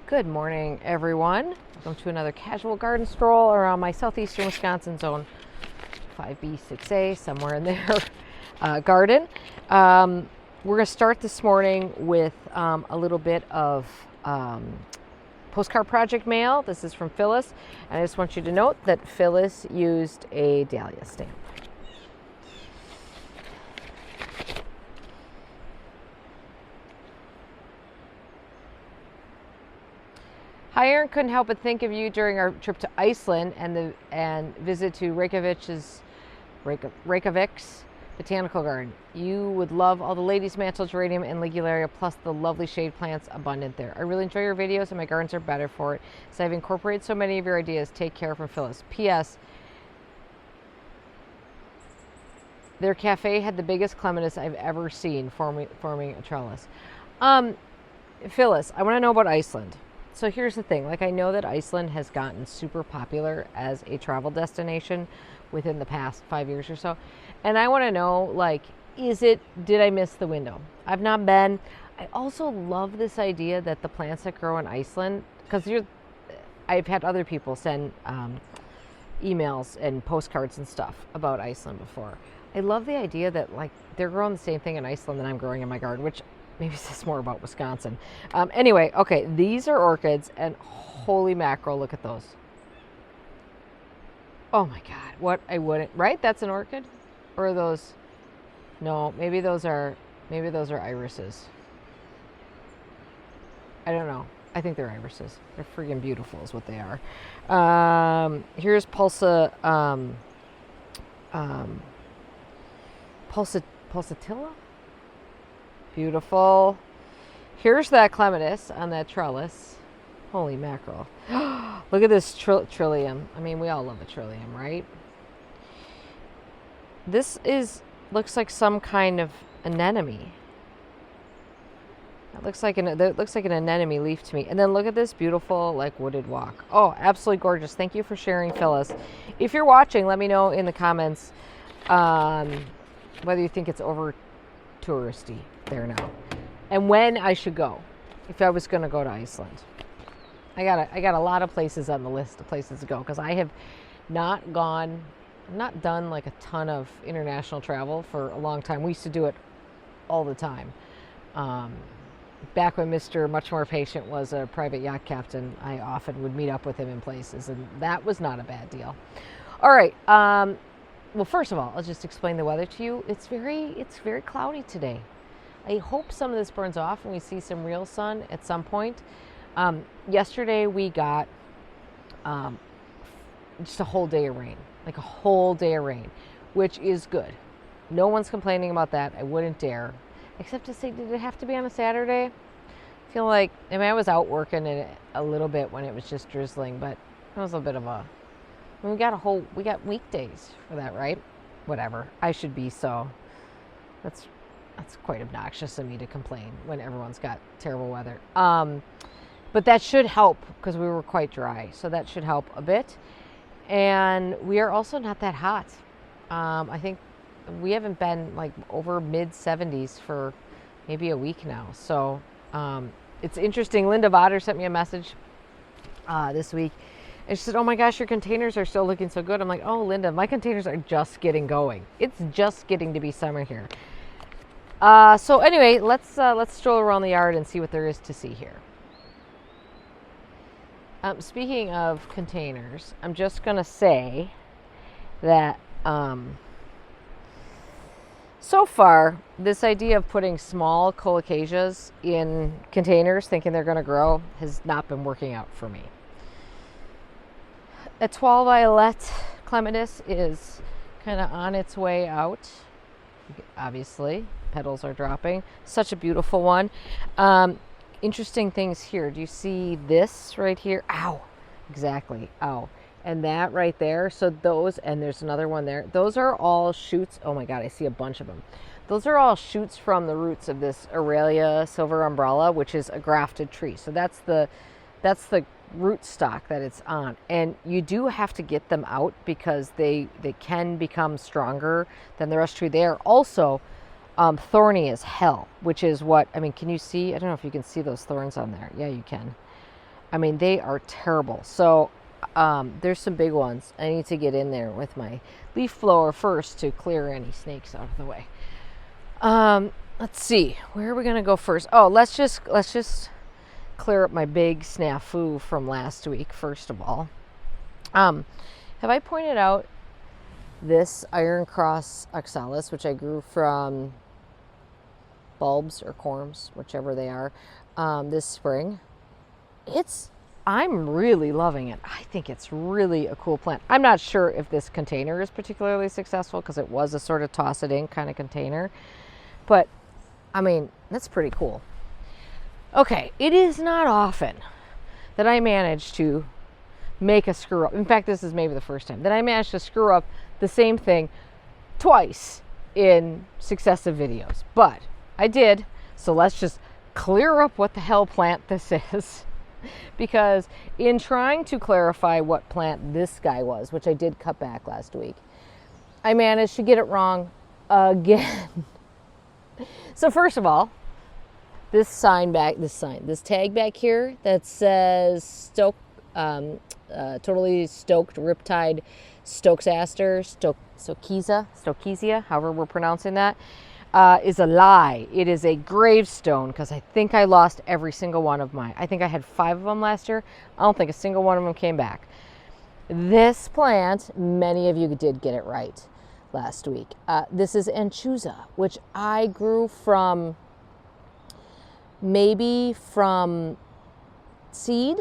Good morning, everyone. Welcome to another casual garden stroll around my southeastern Wisconsin zone 5B, 6A, somewhere in there, garden. We're going to start this morning with a little bit of postcard project mail. This is from Phyllis, and I just want you to note that Phyllis used a dahlia stamp. Hi, Erin. Couldn't help but think of you during our trip to Iceland and visit to Reykjavik's botanical garden. You would love all the ladies' mantle geranium and ligularia, plus the lovely shade plants abundant there. I really enjoy your videos, and my gardens are better for it, so I've incorporated so many of your ideas. Take care, from Phyllis. P.S. Their cafe had the biggest clematis I've ever seen forming a trellis. Phyllis, I want to know about Iceland. So here's the thing, I know that Iceland has gotten super popular as a travel destination within the past 5 years or so. And I want to know, did I miss the window? I've not been. I also love this idea that the plants that grow in Iceland, because I've had other people send emails and postcards and stuff about Iceland before. I love the idea that they're growing the same thing in Iceland that I'm growing in my garden, which maybe says more about Wisconsin. Anyway, okay, these are orchids, and holy mackerel, look at those. Oh my God, what I wouldn't, right? That's an orchid? Or are those, no, maybe those are irises. I don't know. I think they're irises. They're freaking beautiful is what they are. Here's pulsatilla? Beautiful. Here's that clematis on that trellis. Holy mackerel. Look at this trillium. I mean, we all love a trillium, right? This looks like some kind of anemone. That looks like an anemone leaf to me. And then look at this beautiful wooded walk. Oh, absolutely gorgeous. Thank you for sharing, Phyllis. If you're watching, let me know in the comments whether you think it's over touristy there now, and when I should go if I was going to go to Iceland. I got a lot of places on the list of places to go, because I have not done a ton of international travel for a long time. We used to do it all the time. Back when Mr. Much More Patient was a private yacht captain, I often would meet up with him in places, and that was not a bad deal. All right. Well, first of all, I'll just explain the weather to you. It's very cloudy today. I hope some of this burns off and we see some real sun at some point. Yesterday we got just a whole day of rain, which is good. No one's complaining about that. I wouldn't dare, except to say, did it have to be on a Saturday? I feel like, I was out working it a little bit when it was just drizzling, but it was a bit of a, we got weekdays for that, right? Whatever. I should be so. That's quite obnoxious of me to complain when everyone's got terrible weather. But that should help, because we were quite dry, so that should help a bit. And we are also not that hot. I think we haven't been over mid 70s for maybe a week now. So it's interesting. Linda Vodder sent me a message this week. And she said, oh my gosh, your containers are still looking so good. I'm like, oh, Linda, my containers are just getting going. It's just getting to be summer here. So anyway, let's stroll around the yard and see what there is to see here. Speaking of containers, I'm just going to say that so far, this idea of putting small colocasias in containers, thinking they're going to grow, has not been working out for me. Etoile Violet clematis is kind of on its way out. Obviously, petals are dropping. Such a beautiful one. Interesting things here. Do you see this right here? Ow. Exactly. Ow. And that right there. So those, and there's another one there. Those are all shoots. Oh my God, I see a bunch of them. Those are all shoots from the roots of this Aurelia silver umbrella, which is a grafted tree. So that's the root stock that it's on, and you do have to get them out because they can become stronger than the rest of the tree. They are also thorny as hell, which is what, can you see? I don't know if you can see those thorns on there. Yeah, you can. I mean, they are terrible. So there's some big ones. I need to get in there with my leaf blower first to clear any snakes out of the way. Let's see, where are we gonna go first? Oh, let's just clear up my big snafu from last week first of all. Have I pointed out this Iron Cross oxalis, which I grew from bulbs or corms, whichever they are, this spring? I'm really loving it. I think it's really a cool plant. I'm not sure if this container is particularly successful because it was a sort of toss it in kind of container, but I mean, that's pretty cool. Okay, it is not often that I manage to make a screw up. In fact, this is maybe the first time that I managed to screw up the same thing twice in successive videos, but I did. So let's just clear up what the hell plant this is. Because in trying to clarify what plant this guy was, which I did cut back last week, I managed to get it wrong again. So first of all, this tag back here that says totally stoked riptide Stokesia, however we're pronouncing that, is a lie. It is a gravestone because I think I lost every single one of mine. I think I had 5 of them last year. I don't think a single one of them came back. This plant, many of you did get it right last week. This is Anchusa, which I grew from seed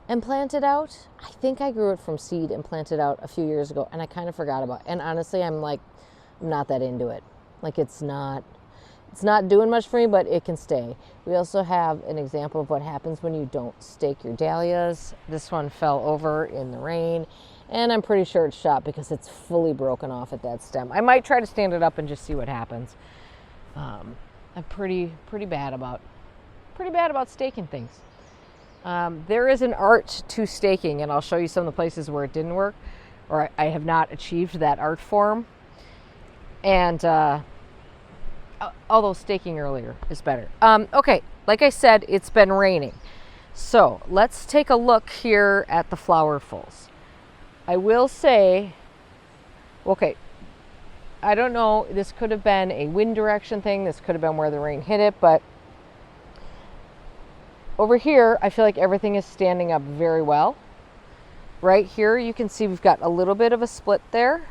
and planted out. I think I grew it from seed and planted out a few years ago, and I kind of forgot about it. And honestly, I'm not that into it. Like it's not doing much for me, but it can stay. We also have an example of what happens when you don't stake your dahlias. This one fell over in the rain, and I'm pretty sure it's shot because it's fully broken off at that stem. I might try to stand it up and just see what happens. I'm pretty bad about staking things. There is an art to staking, and I'll show you some of the places where it didn't work, or I have not achieved that art form. And although staking earlier is better. Okay, like I said, it's been raining. So let's take a look here at the flowerfuls. I will say, okay, I don't know, this could have been a wind direction thing. This could have been where the rain hit it, but over here, I feel like everything is standing up very well. Right here, you can see we've got a little bit of a split there.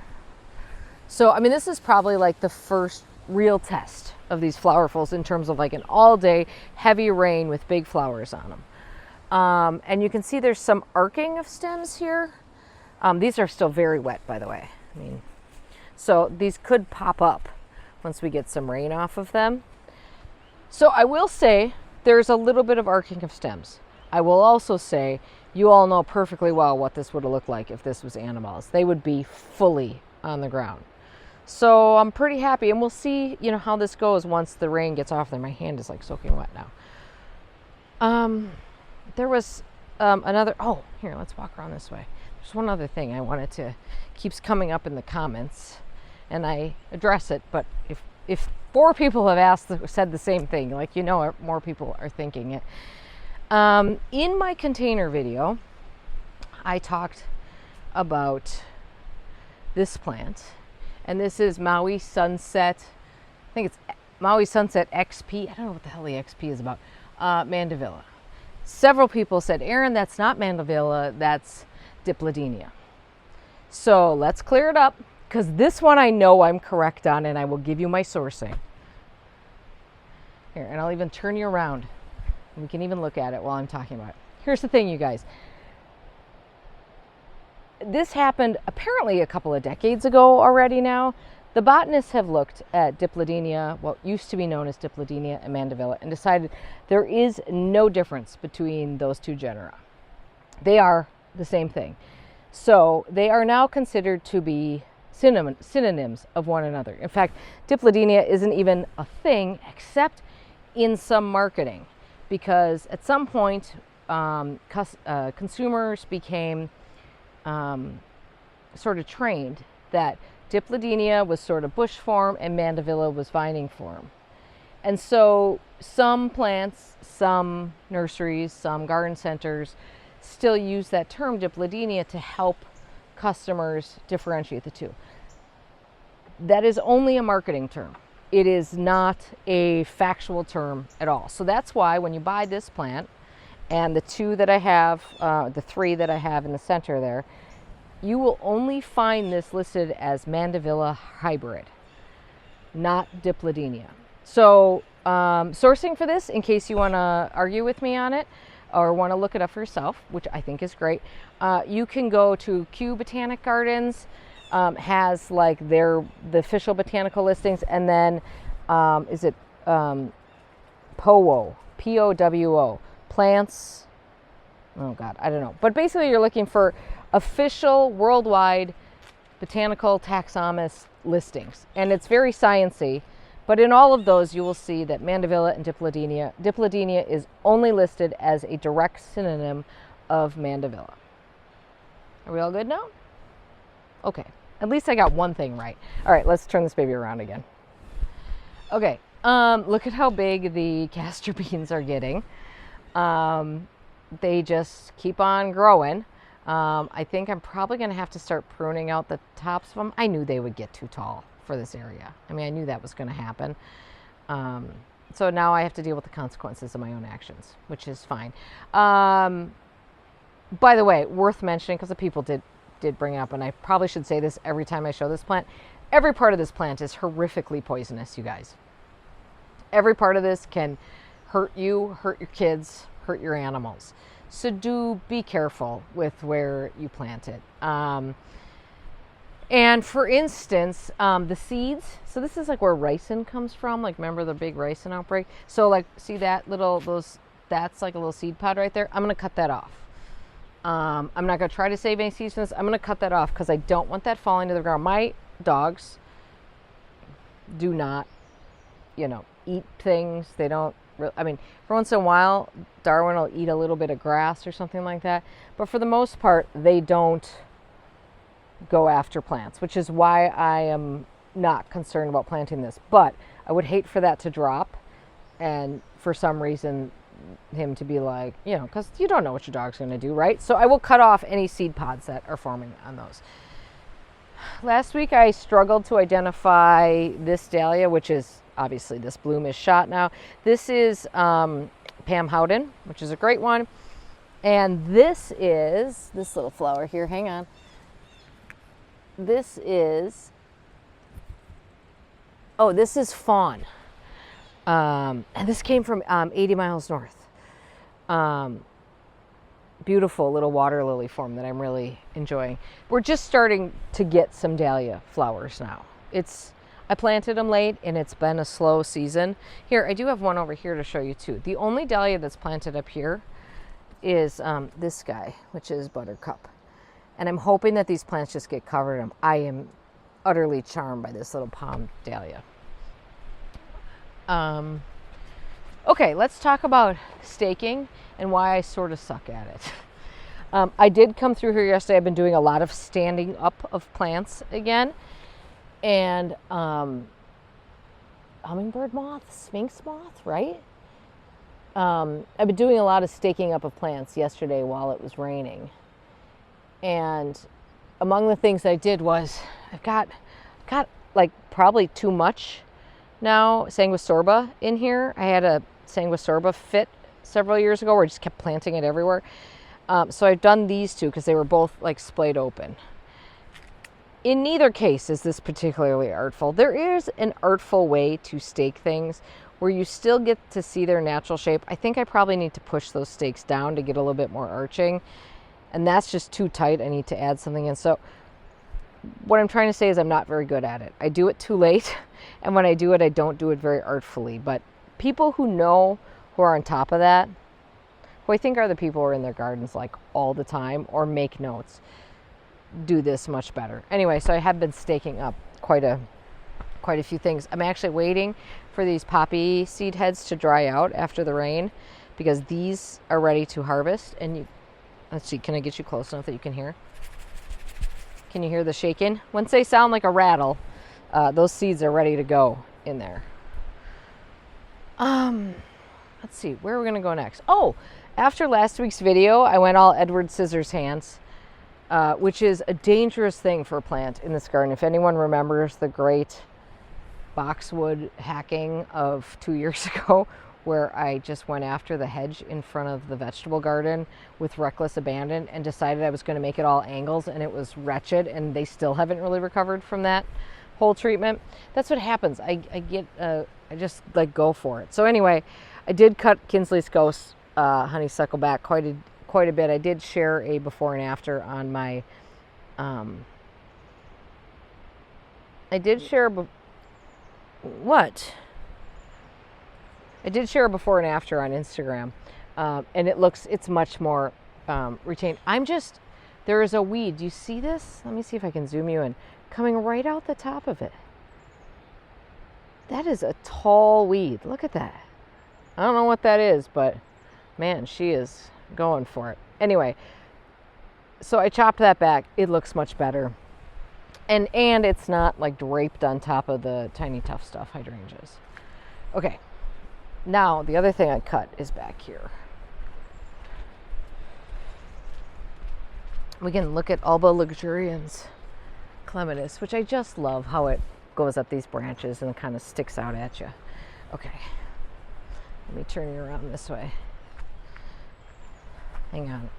So, I mean, this is probably like the first real test of these flowerfuls in terms of like an all-day heavy rain with big flowers on them. And you can see there's some arcing of stems here. These are still very wet, by the way. I mean, so these could pop up once we get some rain off of them. So I will say there's a little bit of arcing of stems. I will also say you all know perfectly well what this would have looked like if this was animals. They would be fully on the ground. So I'm pretty happy, and we'll see, you know, how this goes once the rain gets off there. My hand is like soaking wet now. There was another, oh, here, let's walk around this way. There's one other thing I wanted to, keeps coming up in the comments, and I address it, but if 4 people have said the same thing, like, you know, more people are thinking it. In my container video, I talked about this plant, and this is Maui Sunset. I think it's Maui Sunset XP. I don't know what the hell the XP is about. Mandevilla. Several people said, Erin, that's not Mandevilla, that's Dipladenia. So let's clear it up, because this one I know I'm correct on, and I will give you my sourcing. Here, and I'll even turn you around. We can even look at it while I'm talking about it. Here's the thing, you guys. This happened apparently a couple of decades ago already now. The botanists have looked at Dipladenia, what used to be known as Dipladenia and Mandevilla, and decided there is no difference between those two genera. They are the same thing. So they are now considered to be synonyms of one another. In fact, Dipladenia isn't even a thing except in some marketing, because at some point consumers became sort of trained that Dipladenia was sort of bush form and Mandevilla was vining form. And so some plants, some nurseries, some garden centers still use that term dipladenia to help customers differentiate the two. That is only a marketing term. It is not a factual term at all. So that's why when you buy this plant, and the two that I have, the three that I have in the center there, you will only find this listed as Mandevilla hybrid, not dipladenia. So sourcing for this, in case you want to argue with me on it or want to look it up for yourself, which I think is great, you can go to Kew Botanic Gardens, has like the official botanical listings, and then is it POWO, POWO, plants, oh God, I don't know. But basically you're looking for official worldwide botanical taxonomist listings. And it's very sciencey, but in all of those you will see that Mandevilla and dipladenia is only listed as a direct synonym of Mandevilla. Are we all good now? Okay, at least I got one thing right. All right, let's turn this baby around again. Okay, look at how big the castor beans are getting. They just keep on growing. I think I'm probably going to have to start pruning out the tops of them. I knew they would get too tall for this area. I mean, I knew that was going to happen. So now I have to deal with the consequences of my own actions, which is fine. By the way, worth mentioning, because the people did bring it up, and I probably should say this every time I show this plant. Every part of this plant is horrifically poisonous, you guys. Every part of this can hurt you, hurt your kids, hurt your animals. So do be careful with where you plant it. And for instance, the seeds, so this is like where ricin comes from, like remember the big ricin outbreak? So like, see that that's like a little seed pod right there? I'm gonna cut that off. I'm not gonna try to save any seeds from this. I'm gonna cut that off because I don't want that falling to the ground. My dogs do not, eat things. They don't, I mean, for once in a while, Darwin will eat a little bit of grass or something like that. But for the most part, they don't go after plants, which is why I am not concerned about planting this. But I would hate for that to drop and for some reason him to be like, because you don't know what your dog's going to do, right? So I will cut off any seed pods that are forming on those. Last week I struggled to identify this dahlia, which is obviously this bloom is shot now. This is Pam Howden, which is a great one. And this is this little flower here. Hang on. This is Fawn. And this came from 80 miles north. Beautiful little water lily form that I'm really enjoying. We're just starting to get some dahlia flowers now. I planted them late and it's been a slow season. Here, I do have one over here to show you too. The only dahlia that's planted up here is this guy, which is Buttercup. And I'm hoping that these plants just get covered in them. I am utterly charmed by this little palm dahlia. Okay, let's talk about staking and why I sort of suck at it. I did come through here yesterday. I've been doing a lot of standing up of plants again. And hummingbird moth, sphinx moth, right? I've been doing a lot of staking up of plants yesterday while it was raining. And among the things I did was I've got like probably too much now Sanguisorba in here. I had a Sanguisorba fit several years ago where I just kept planting it everywhere. So I've done these two because they were both like splayed open. In neither case is this particularly artful. There is an artful way to stake things where you still get to see their natural shape. I think I probably need to push those stakes down to get a little bit more arching. And that's just too tight. I need to add something in. So what I'm trying to say is I'm not very good at it. I do it too late. And when I do it, I don't do it very artfully. But people who know, who are on top of that, who I think are the people who are in their gardens like all the time or make notes, do this much better. Anyway, so I have been staking up quite a few things. I'm actually waiting for these poppy seed heads to dry out after the rain because these are ready to harvest. And let's see, can I get you close enough that you can hear? Can you hear the shaking? Once they sound like a rattle, those seeds are ready to go in there. Let's see, where are we gonna go next? Oh, after last week's video, I went all Edward Scissorhands, which is a dangerous thing for a plant in this garden. If anyone remembers the great boxwood hacking of 2 years ago, where I just went after the hedge in front of the vegetable garden with reckless abandon and decided I was going to make it all angles, and it was wretched, and they still haven't really recovered from that whole treatment. That's what happens. I just like go for it. So anyway, I did cut Kinsley's Ghost honeysuckle back quite a bit. I did share a before and after on my I did share a before and after on Instagram, and it's much more retained. There is a weed. Do you see this? Let me see if I can zoom you in. Coming right out the top of it. That is a tall weed. Look at that. I don't know what that is, but man, she is going for it. Anyway, so I chopped that back. It looks much better. And it's not like draped on top of the tiny tough stuff hydrangeas. Okay. Now, the other thing I cut is back here. We can look at Alba luxurians clematis, which I just love how it goes up these branches and it kind of sticks out at you. Okay. Let me turn you around this way. Hang on.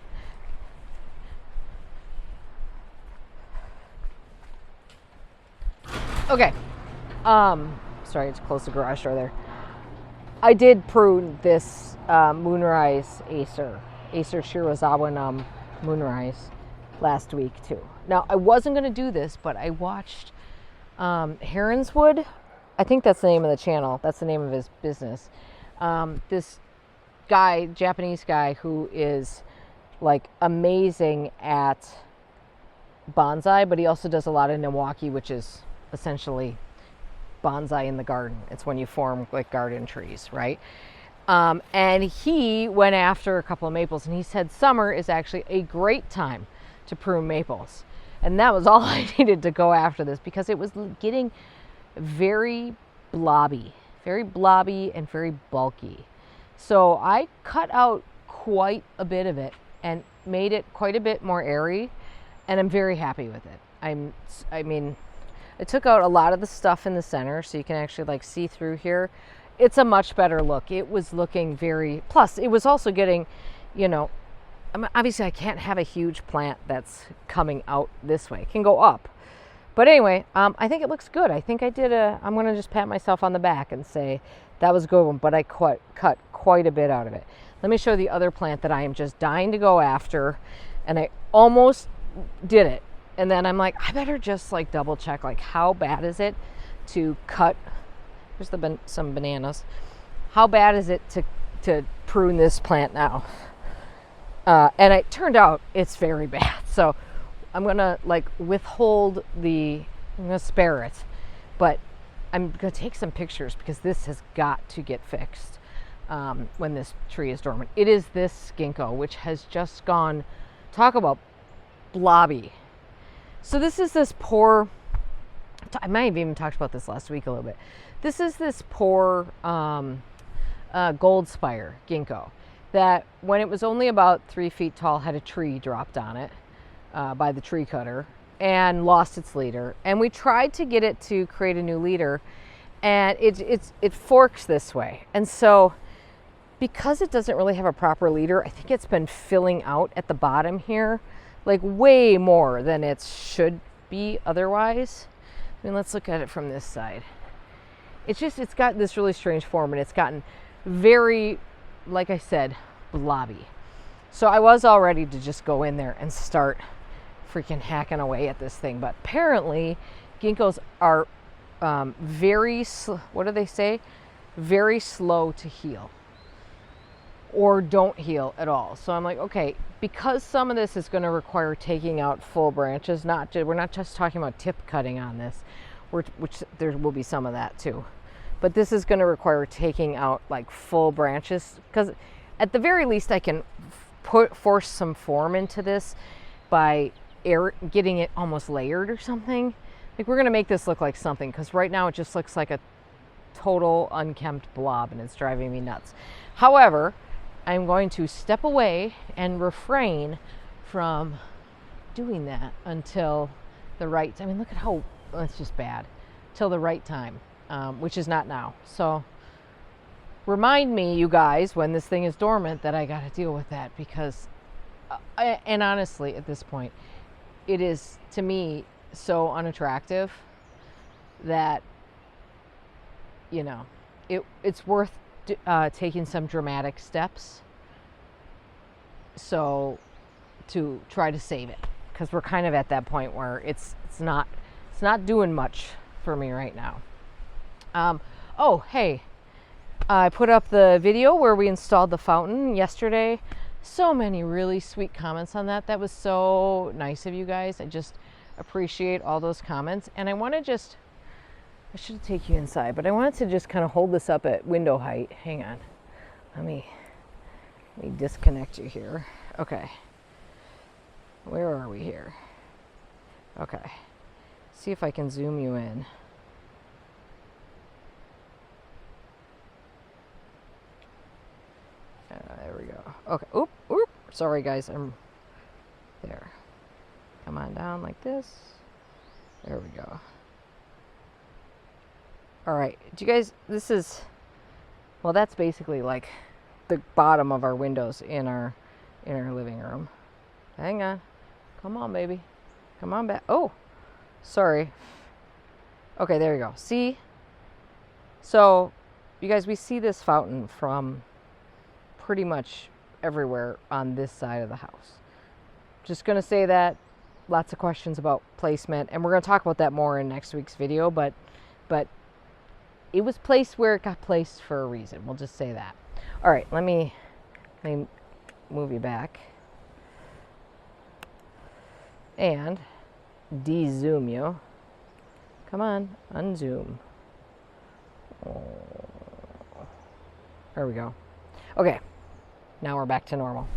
Okay. Sorry, it's close to the garage door there. I did prune this Moonrise Acer Shirazawa Moonrise last week too. Now, I wasn't going to do this, but I watched Heronswood. I think that's the name of the channel. That's the name of his business. This guy, Japanese guy, who is like amazing at bonsai, but he also does a lot of Milwaukee, which is essentially bonsai in the garden. It's when you form like garden trees, right? And he went after a couple of maples, and he said summer is actually a great time to prune maples. And that was all I needed to go after this, because it was getting very blobby and very bulky. So I cut out quite a bit of it and made it quite a bit more airy, and I'm very happy with it. I mean, I took out a lot of the stuff in the center, so you can actually like see through here. It's a much better look. It was looking very, plus it was also getting, you know, obviously I can't have a huge plant that's coming out this way. It can go up. But anyway, I think it looks good. I think I'm going to just pat myself on the back and say that was a good one, but I cut quite a bit out of it. Let me show the other plant that I am just dying to go after, and I almost did it. And then I'm like, I better just like double check, like how bad is it to cut, here's some bananas. How bad is it to prune this plant now? And it turned out it's very bad. So I'm gonna like withhold I'm gonna spare it, but I'm gonna take some pictures because this has got to get fixed when this tree is dormant. It is this ginkgo, which has just gone, talk about blobby. So this is this poor, I might have even talked about this last week a little bit. This is this poor gold spire ginkgo that when it was only about 3 feet tall had a tree dropped on it by the tree cutter and lost its leader. And we tried to get it to create a new leader, and it forks this way. And so because it doesn't really have a proper leader, I think it's been filling out at the bottom here like way more than it should be otherwise. I mean, let's look at it from this side. It's got this really strange form, and it's gotten very, like I said, blobby. So I was all ready to just go in there and start freaking hacking away at this thing. But apparently ginkgos are what do they say? Very slow to heal, or don't heal at all. So I'm like, okay, because some of this is going to require taking out full branches, we're not just talking about tip cutting on this, which there will be some of that too. But this is going to require taking out like full branches, because at the very least I can force some form into this by getting it almost layered or something. Like, we're going to make this look like something, because right now it just looks like a total unkempt blob, and it's driving me nuts. However, I'm going to step away and refrain from doing that until the right, I mean, look at how, that's just bad, till the right time, which is not now. So remind me, you guys, when this thing is dormant, that I got to deal with that, because, and honestly, at this point, it is, to me, so unattractive that, you know, it's worth taking some dramatic steps so to try to save it, because we're kind of at that point where it's not doing much for me right now. Oh, hey, I put up the video where we installed the fountain yesterday. So many really sweet comments on that. That was so nice of you guys. I just appreciate all those comments. And I want to just, I should take you inside, but I wanted to just kind of hold this up at window height. Hang on. Let me disconnect you here. Okay. Where are we here? Okay. See if I can zoom you in. There we go. Okay. Oop. Sorry, guys. I'm there. Come on down like this. There we go. All right. Do you guys, this is, well, that's basically like the bottom of our windows in our living room. Hang on. Come on, baby. Come on back. Oh, sorry. Okay, there you go. See? So, you guys, we see this fountain from pretty much everywhere on this side of the house. Just going to say that. Lots of questions about placement, and we're going to talk about that more in next week's video, but it was placed where it got placed for a reason. We'll just say that. All right, let me move you back and de-zoom you. Come on, unzoom. Oh. There we go. Okay, now we're back to normal.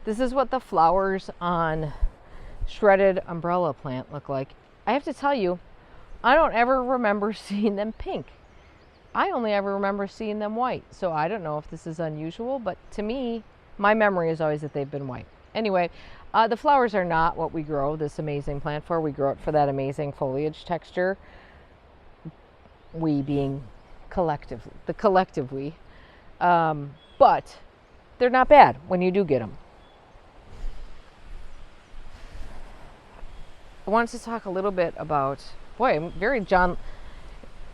This is what the flowers on shredded umbrella plant look like. I have to tell you, I don't ever remember seeing them pink. I only ever remember seeing them white. So I don't know if this is unusual, but to me, my memory is always that they've been white. Anyway, the flowers are not what we grow this amazing plant for. We grow it for that amazing foliage texture. We being the collective we. But they're not bad when you do get them. I wanted to talk a little bit about, boy, I'm very John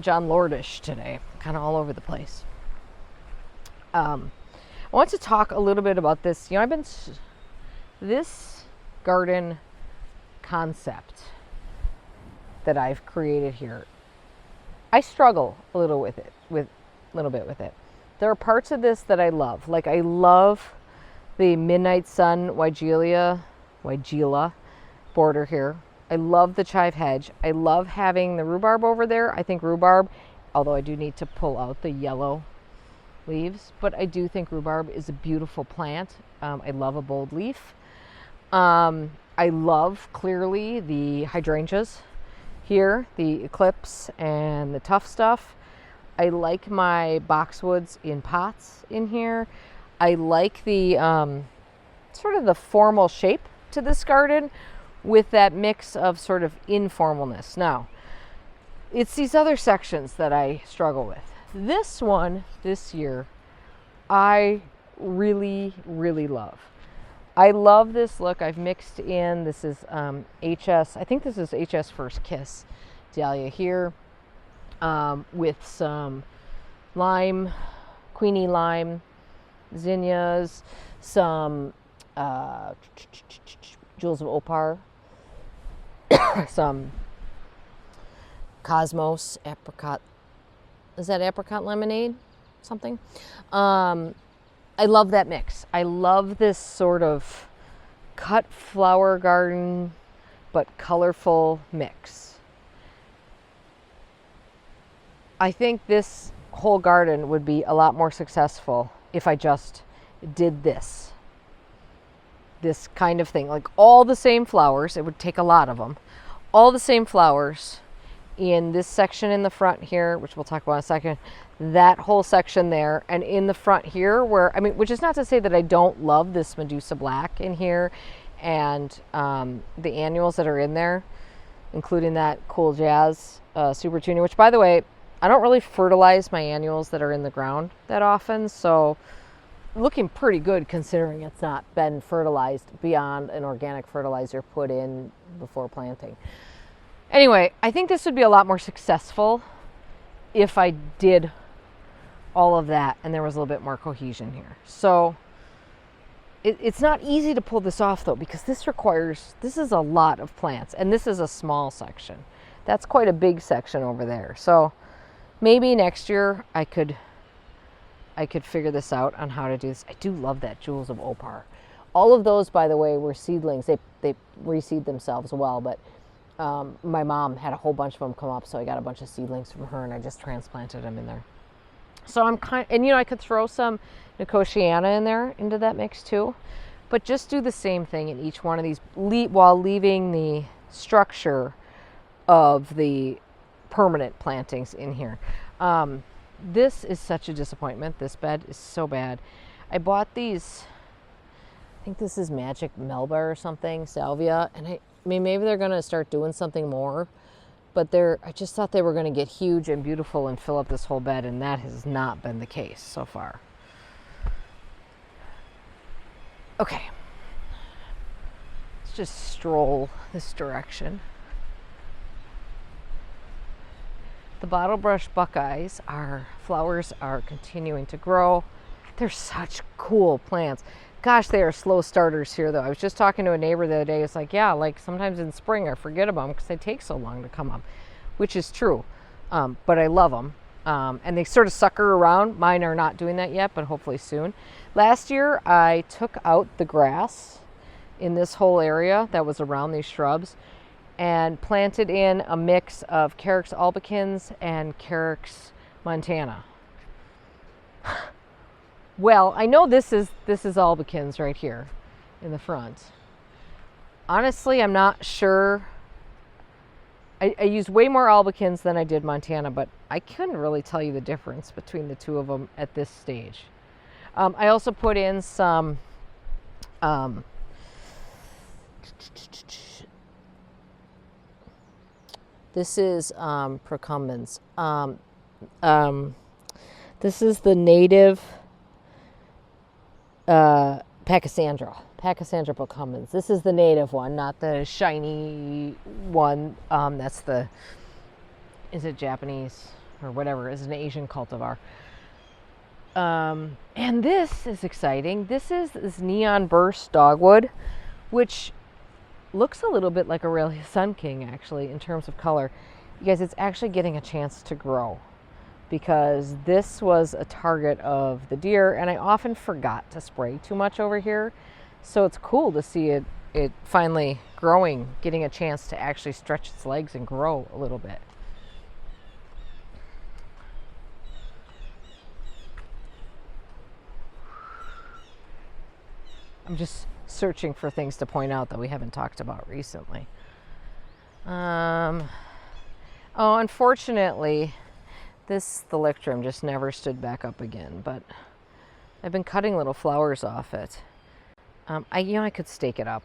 Lordish today, kind of all over the place. I want to talk a little bit about this. You know, this garden concept that I've created here, I struggle a little bit with it. There are parts of this that I love. Like, I love the Midnight Sun Weigela border here. I love the chive hedge. I love having the rhubarb over there. I think rhubarb, although I do need to pull out the yellow leaves, but I do think rhubarb is a beautiful plant. I love a bold leaf. I love, clearly, the hydrangeas here, the eclipse and the tough stuff. I like my boxwoods in pots in here. I like the sort of the formal shape to this garden with that mix of sort of informalness. Now, it's these other sections that I struggle with. This one, this year, I really, really love. I love this look. I've mixed in, this is HS, I think this is HS First Kiss dahlia here, with some lime, Queenie lime, zinnias, some jewels of opar, some Cosmos apricot. Is that apricot lemonade? Something. I love that mix. I love this sort of cut flower garden, but colorful mix. I think this whole garden would be a lot more successful if I just did this kind of thing, like all the same flowers. It would take a lot of them, all the same flowers in this section in the front here, which we'll talk about in a second, that whole section there, and in the front here where, I mean, which is not to say that I don't love this Medusa Black in here and the annuals that are in there, including that Cool Jazz Super Tuning, which by the way, I don't really fertilize my annuals that are in the ground that often, so looking pretty good considering it's not been fertilized beyond an organic fertilizer put in before planting. Anyway, I think this would be a lot more successful if I did all of that and there was a little bit more cohesion here. So it's not easy to pull this off though, because this is a lot of plants, and this is a small section. That's quite a big section over there. So maybe next year I could figure this out on how to do this. I do love that Jewels of Opar. All of those, by the way, were seedlings. They reseed themselves well, but my mom had a whole bunch of them come up, so I got a bunch of seedlings from her and I just transplanted them in there. So and I could throw some Nicotiana in there into that mix too, but just do the same thing in each one of these while leaving the structure of the permanent plantings in here. This is such a disappointment. This bed is so bad. I bought these, I think this is Magic Melba or something, Salvia, and I mean, maybe they're going to start doing something more, but I just thought they were going to get huge and beautiful and fill up this whole bed, and that has not been the case so far. Okay, let's just stroll this direction. The bottle brush buckeyes, flowers are continuing to grow. They're such cool plants. Gosh, they are slow starters here, though. I was just talking to a neighbor the other day. It's like, yeah, like sometimes in spring I forget about them because they take so long to come up, which is true. But I love them. And they sort of sucker around. Mine are not doing that yet, but hopefully soon. Last year, I took out the grass in this whole area that was around these shrubs and planted in a mix of Carex albicans and Carex montana. Well, I know this is albicans right here in the front. Honestly, I'm not sure. I used way more albicans than I did montana, but I couldn't really tell you the difference between the two of them at this stage. I also put in some this is procumbens. This is the native Pachysandra procumbens. This is the native one, not the shiny one. Is it Japanese or whatever? It's an Asian cultivar. And this is exciting. This is this neon burst dogwood, which looks a little bit like Aurelia Sun King actually in terms of color. You guys, it's actually getting a chance to grow, because this was a target of the deer, and I often forgot to spray too much over here. So it's cool to see it finally growing, getting a chance to actually stretch its legs and grow a little bit. I'm just searching for things to point out that we haven't talked about recently. Unfortunately, this thalictrum just never stood back up again, but I've been cutting little flowers off it. I could stake it up.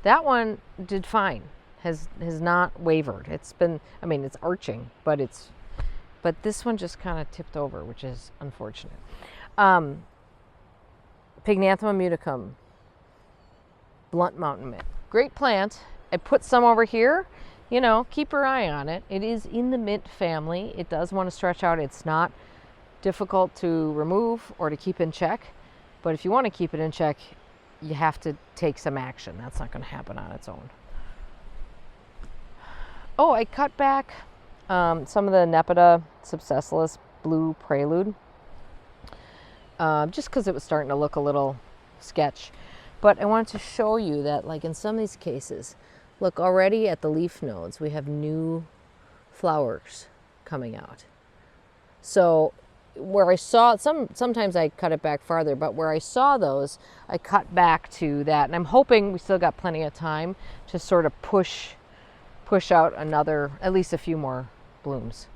That one did fine, has not wavered. It's been, it's arching, but this one just kind of tipped over, which is unfortunate. Pygnanthemum muticum, blunt mountain mint. Great plant. I put some over here. Keep your eye on it. It is in the mint family. It does want to stretch out. It's not difficult to remove or to keep in check. But if you want to keep it in check, you have to take some action. That's not going to happen on its own. Oh, I cut back some of the Nepeta subsessilis blue prelude. Just because it was starting to look a little sketch. But I wanted to show you that, like in some of these cases, look, already at the leaf nodes, we have new flowers coming out. So where I saw, sometimes I cut it back farther, but where I saw those, I cut back to that. And I'm hoping we still got plenty of time to sort of push push out at least a few more blooms.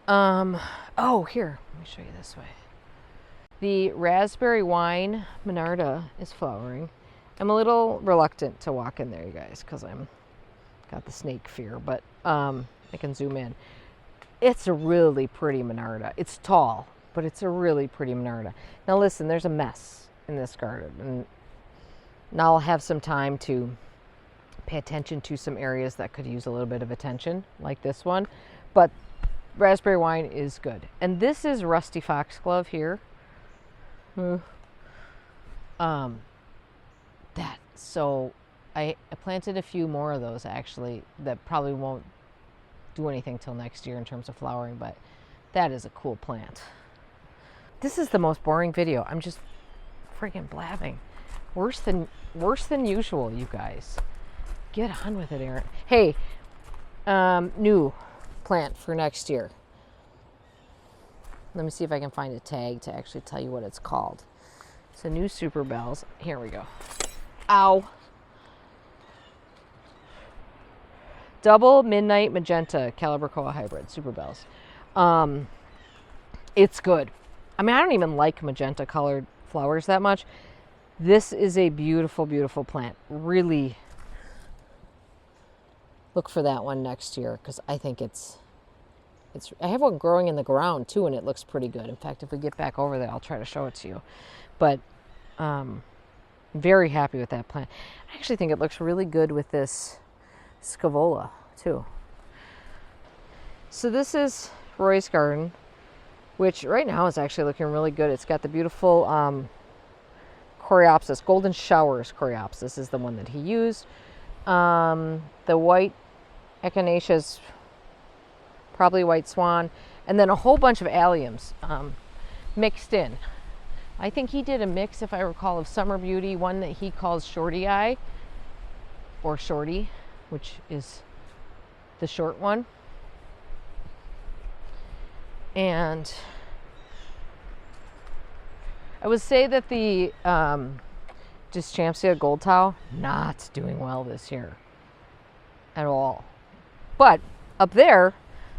Oh, here, let me show you this way. The raspberry wine Monarda is flowering. I'm a little reluctant to walk in there, you guys, because I'm got the snake fear, but I can zoom in. It's a really pretty Monarda. It's tall, but it's a really pretty Monarda. Now listen, there's a mess in this garden, and now I'll have some time to pay attention to some areas that could use a little bit of attention, like this one. But raspberry wine is good. And this is rusty foxglove here. So I planted a few more of those actually that probably won't do anything till next year in terms of flowering, but that is a cool plant. This is the most boring video. I'm just freaking blabbing. Worse than usual, you guys. Get on with it, Erin. Hey, new plant for next year. Let me see if I can find a tag to actually tell you what it's called. It's a new Super Bells. Here we go. Ow. Double Midnight Magenta Calibracoa Hybrid Super Bells. It's good. I mean, I don't even like magenta colored flowers that much. This is a beautiful, beautiful plant. Really look for that one next year, because I think I have one growing in the ground too, and it looks pretty good. In fact, if we get back over there, I'll try to show it to you. But very happy with that plant. I actually think it looks really good with this Scaevola too. So this is Roy's garden, which right now is actually looking really good. It's got the beautiful Coreopsis, Golden Showers Coreopsis is the one that he used. The white echinaceas, probably white swan, and then a whole bunch of alliums mixed in. I think he did a mix, if I recall, of Summer Beauty, one that he calls Shorty Eye, or Shorty, which is the short one. And I would say that the Dischampsia Gold Tau, not doing well this year at all. But up there,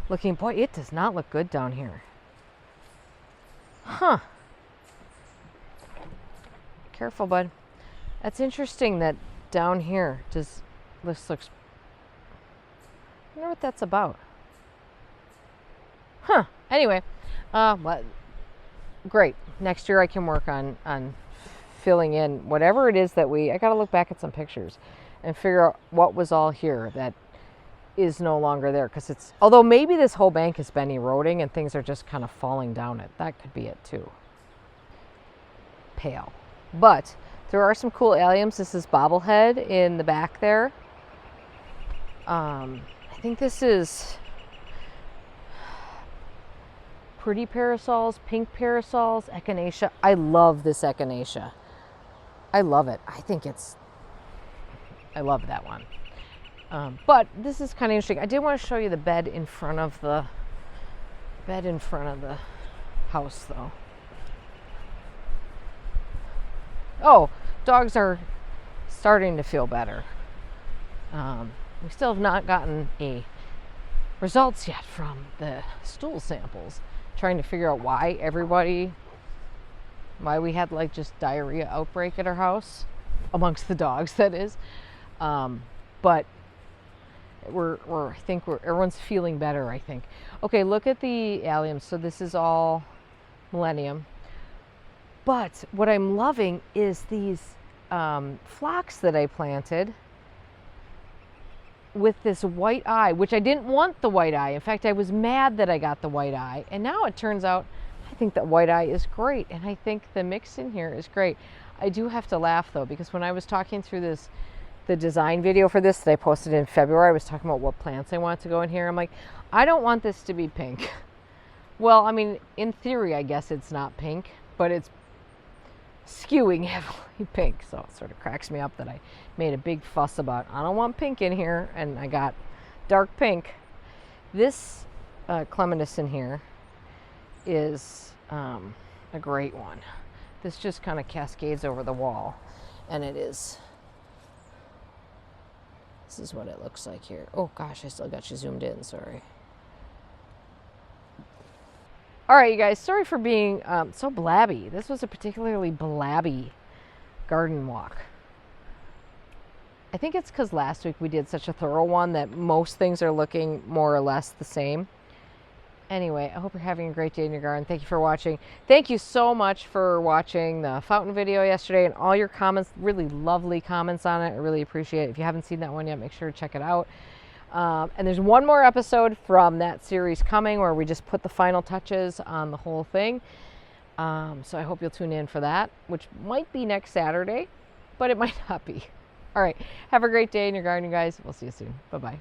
looking, boy, it does not look good down here. Huh. Careful, bud. That's interesting that down here, this looks, I wonder what that's about. Huh. Anyway, well, great. Next year I can work on filling in whatever it is that I got to look back at some pictures and figure out what was all here that is no longer there, because although maybe this whole bank has been eroding and things are just kind of falling down it. That could be it too. Pale. But there are some cool alliums. This is Bobblehead in the back there. I think this is Pretty Parasols, Pink Parasols, Echinacea. I love this Echinacea. I love it. I love that one. But this is kind of interesting. I did want to show you the bed in front of the house, though. Oh, dogs are starting to feel better. We still have not gotten results yet from the stool samples. Trying to figure out why we had like just diarrhea outbreak at our house, amongst the dogs, that is. But everyone's feeling better, I think. Okay, look at the alliums. So this is all Millennium. But what I'm loving is these phlox that I planted with this white eye, which I didn't want the white eye. In fact, I was mad that I got the white eye. And now it turns out I think that white eye is great. And I think the mix in here is great. I do have to laugh though, because when I was talking through the design video for this that I posted in February, I was talking about what plants I want to go in here. I'm like, I don't want this to be pink. Well, I mean, in theory, I guess it's not pink, but it's skewing heavily pink, so it sort of cracks me up that I made a big fuss about I don't want pink in here, and I got dark pink. This clematis in here is a great one. This just kind of cascades over the wall, and it is This is what it looks like here. Oh gosh, I still got you zoomed in, sorry. All right, you guys, sorry for being so blabby. This was a particularly blabby garden walk. I think it's because last week we did such a thorough one that most things are looking more or less the same. Anyway, I hope you're having a great day in your garden. Thank you for watching. Thank you so much for watching the fountain video yesterday and all your comments, really lovely comments on it. I really appreciate it. If you haven't seen that one yet, make sure to check it out. And there's one more episode from that series coming where we just put the final touches on the whole thing. So I hope you'll tune in for that, which might be next Saturday, but it might not be. All right. Have a great day in your garden, you guys. We'll see you soon. Bye-bye.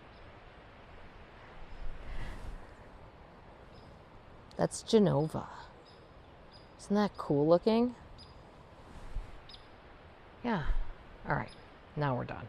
That's Genova. Isn't that cool looking? Yeah. All right. Now we're done.